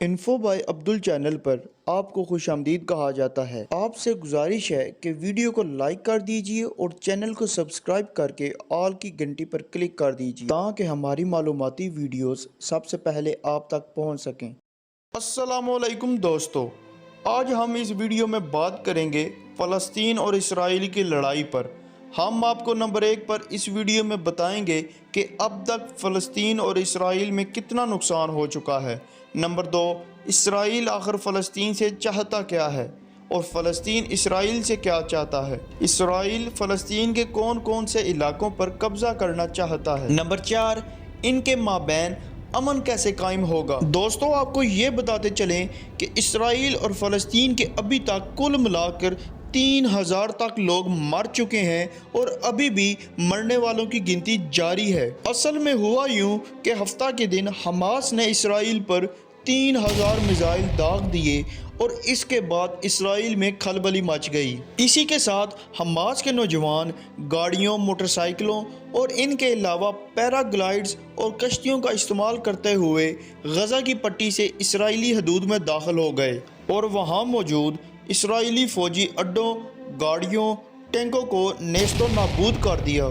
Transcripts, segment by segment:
Info by Abdul channel پر آپ کو خوش آمدید کہا جاتا ہے۔ آپ سے گزارش ہے کہ ویڈیو کو لائک کر دیجئے اور چینل کو سبسکرائب کر کے آل کی گھنٹی پر کلک کر دیجئے تاکہ ہماری معلوماتی ویڈیوز سب سے پہلے آپ تک پہنچ سکیں۔ السلام علیکم دوستو، آج ہم اس ویڈیو میں بات کریں گے فلسطین اور اسرائیل کی لڑائی پر۔ ہم آپ کو نمبر 1 پر اس ویڈیو میں بتائیں گے کہ اب تک فلسطین اور اسرائیل میں کتنا نقصان ہو چکا ہے۔ نمبر 2، اسرائیل آخر فلسطین سے چاہتا کیا ہے اور فلسطین اسرائیل سے کیا چاہتا ہے۔ اسرائیل فلسطین کے کون کون سے علاقوں پر قبضہ کرنا چاہتا ہے۔ نمبر 4، ان کے مابین امن کیسے قائم ہوگا۔ دوستو، آپ کو یہ بتاتے چلیں کہ اسرائیل اور فلسطین کے ابھی تک کل ملا کر 3000 تک لوگ مر چکے ہیں اور ابھی بھی مرنے والوں کی گنتی جاری ہے۔ اصل میں ہوا یوں کہ ہفتہ کے دن حماس نے اسرائیل پر 3000 میزائل داغ دیے اور اس کے بعد اسرائیل میں کھلبلی مچ گئی۔ اسی کے ساتھ حماس کے نوجوان گاڑیوں، موٹر سائیکلوں اور ان کے علاوہ پیراگلائڈز اور کشتیوں کا استعمال کرتے ہوئے غزہ کی پٹی سے اسرائیلی حدود میں داخل ہو گئے اور وہاں موجود اسرائیلی فوجی اڈوں، گاڑیوں، ٹینکوں کو نیست و نابود کر دیا۔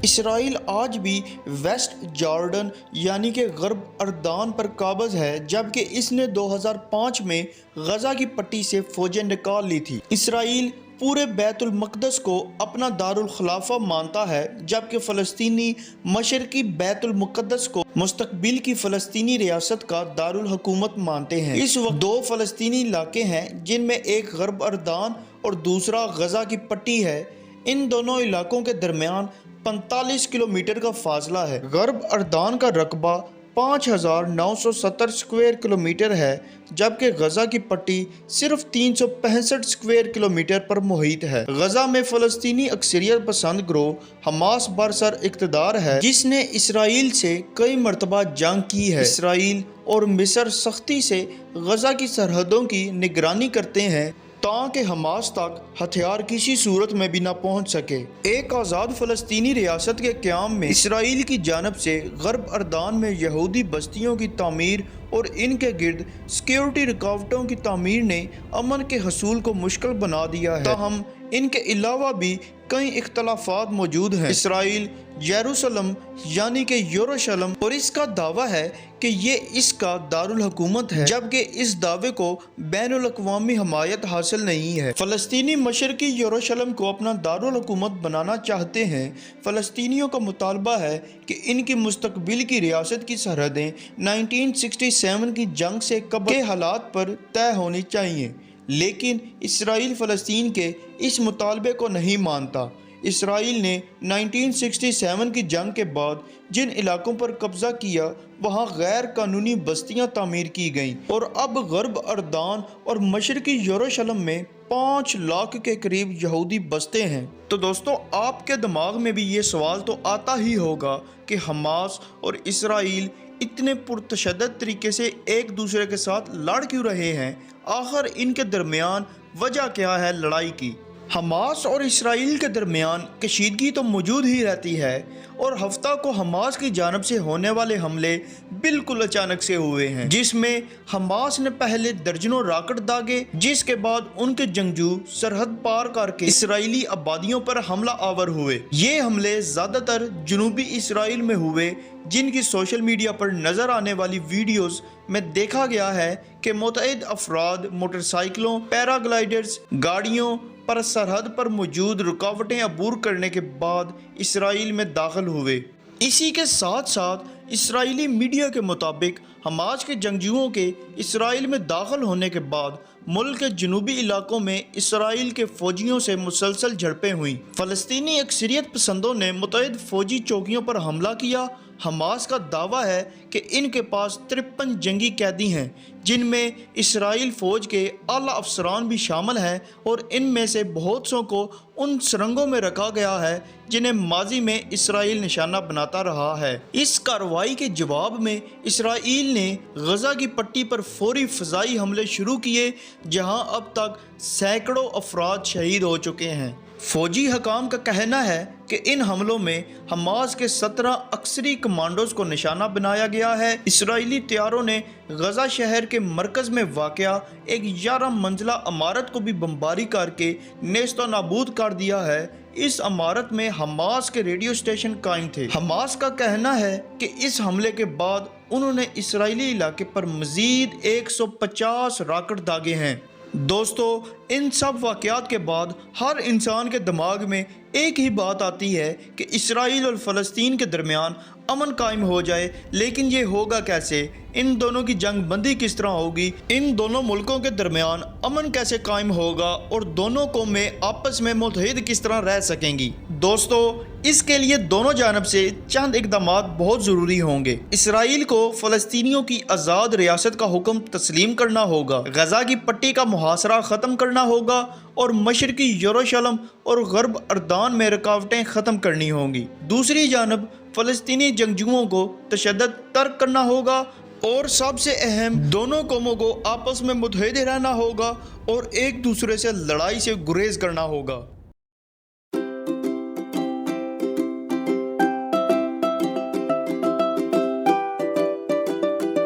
اسرائیل آج بھی ویسٹ جارڈن یعنی کہ غرب اردن پر قابض ہے، جبکہ اس نے 2005 میں غزہ کی پٹی سے فوجیں نکال لی تھی۔ اسرائیل پورے بیت المقدس کو اپنا دارالخلافہ مانتا ہے، جبکہ فلسطینی مشرقی بیت المقدس کو مستقبل کی فلسطینی ریاست کا دارالحکومت مانتے ہیں۔ اس وقت 2 فلسطینی علاقے ہیں، جن میں ایک غرب اردن اور دوسرا غزہ کی پٹی ہے۔ ان دونوں علاقوں کے درمیان 45 کلومیٹر کا فاصلہ ہے۔ غرب اردن کا رقبہ 5970 اسکوائر کلومیٹر ہے، جبکہ غزہ کی پٹی صرف 365 اسکوائر کلومیٹر پر محیط ہے۔ غزہ میں فلسطینی اکثریت پسند گروہ حماس برسر اقتدار ہے، جس نے اسرائیل سے کئی مرتبہ جنگ کی ہے۔ اسرائیل اور مصر سختی سے غزہ کی سرحدوں کی نگرانی کرتے ہیں تاکہ حماس تک ہتھیار کسی صورت میں بھی نہ پہنچ سکے۔ ایک آزاد فلسطینی ریاست کے قیام میں اسرائیل کی جانب سے غرب اردن میں یہودی بستیوں کی تعمیر اور ان کے گرد سیکیورٹی رکاوٹوں کی تعمیر نے امن کے حصول کو مشکل بنا دیا ہے۔ تاہم ان کے علاوہ بھی کئی اختلافات موجود ہیں۔ اسرائیل یروشلم یعنی کہ یروشلم اور اس کا دعویٰ ہے کہ یہ اس کا دارالحکومت ہے، جبکہ اس دعوے کو بین الاقوامی حمایت حاصل نہیں ہے۔ فلسطینی مشرقی یروشلم کو اپنا دارالحکومت بنانا چاہتے ہیں۔ فلسطینیوں کا مطالبہ ہے کہ ان کی مستقبل کی ریاست کی سرحدیں 1967 کی جنگ سے قبل کے حالات پر طے ہونی چاہیے، لیکن اسرائیل فلسطین کے اس مطالبے کو نہیں مانتا۔ اسرائیل نے 1967 کی جنگ کے بعد جن علاقوں پر قبضہ کیا وہاں غیر قانونی بستیاں تعمیر کی گئیں اور اب غرب اردن اور مشرقی یروشلم میں 5 لاکھ کے قریب یہودی بستے ہیں۔ تو دوستو، آپ کے دماغ میں بھی یہ سوال تو آتا ہی ہوگا کہ حماس اور اسرائیل اتنے پرتشدد طریقے سے ایک دوسرے کے ساتھ لڑ کیوں رہے ہیں؟ آخر ان کے درمیان وجہ کیا ہے لڑائی کی؟ حماس اور اسرائیل کے درمیان کشیدگی تو موجود ہی رہتی ہے اور ہفتہ کو حماس کی جانب سے ہونے والے حملے بالکل اچانک سے ہوئے ہیں، جس میں حماس نے پہلے درجنوں راکٹ داغے، جس کے بعد ان کے جنگجو سرحد پار کر کے اسرائیلی آبادیوں پر حملہ آور ہوئے۔ یہ حملے زیادہ تر جنوبی اسرائیل میں ہوئے، جن کی سوشل میڈیا پر نظر آنے والی ویڈیوز میں دیکھا گیا ہے کہ متعدد افراد موٹر سائیکلوں، پیراگلائڈرز، گاڑیوں پر سرحد پر موجود رکاوٹیں عبور کرنے کے بعد اسرائیل میں داخل ہوئے۔ اسی کے ساتھ ساتھ اسرائیلی میڈیا کے مطابق حماس کے جنگجوؤں کے اسرائیل میں داخل ہونے کے بعد ملک کے جنوبی علاقوں میں اسرائیل کے فوجیوں سے مسلسل جھڑپیں ہوئیں۔ فلسطینی اکثریت پسندوں نے متعدد فوجی چوکیوں پر حملہ کیا۔ حماس کا دعویٰ ہے کہ ان کے پاس 53 جنگی قیدی ہیں، جن میں اسرائیل فوج کے اعلیٰ افسران بھی شامل ہیں اور ان میں سے بہت سوں کو ان سرنگوں میں رکھا گیا ہے جنہیں ماضی میں اسرائیل نشانہ بناتا رہا ہے۔ اس کارروائی کے جواب میں اسرائیل نے غزہ کی پٹی پر فوری فضائی حملے شروع کیے، جہاں اب تک سینکڑوں افراد شہید ہو چکے ہیں۔ فوجی حکام کا کہنا ہے کہ ان حملوں میں حماس کے 17 عسکری کمانڈوز کو نشانہ بنایا گیا ہے۔ اسرائیلی طیاروں نے غزہ شہر کے مرکز میں واقع ایک 11 منزلہ عمارت کو بھی بمباری کر کے نیست و نابود کر دیا ہے۔ اس عمارت میں حماس کے ریڈیو اسٹیشن قائم تھے۔ حماس کا کہنا ہے کہ اس حملے کے بعد انہوں نے اسرائیلی علاقے پر مزید 150 راکٹ داغے ہیں۔ دوستو، ان سب واقعات کے بعد ہر انسان کے دماغ میں ایک ہی بات آتی ہے کہ اسرائیل اور فلسطین کے درمیان امن قائم ہو جائے، لیکن یہ ہوگا کیسے؟ ان دونوں کی جنگ بندی کس طرح ہوگی؟ ان دونوں ملکوں کے درمیان امن کیسے قائم ہوگا اور دونوں قومیں آپس میں متحد کس طرح رہ سکیں گی؟ دوستو، اس کے لیے دونوں جانب سے چند اقدامات بہت ضروری ہوں گے۔ اسرائیل کو فلسطینیوں کی آزاد ریاست کا حکم تسلیم کرنا ہوگا، غزہ کی پٹی کا محاصرہ ختم کرنا ہوگا اور مشرقی یروشلم اور غرب اردن میں رکاوٹیں ختم کرنی ہوں گی۔ دوسری جانب فلسطینی جنگجوؤں کو تشدد ترک کرنا ہوگا اور سب سے اہم، دونوں قوموں کو آپس میں متحد رہنا ہوگا اور ایک دوسرے سے لڑائی سے گریز کرنا ہوگا۔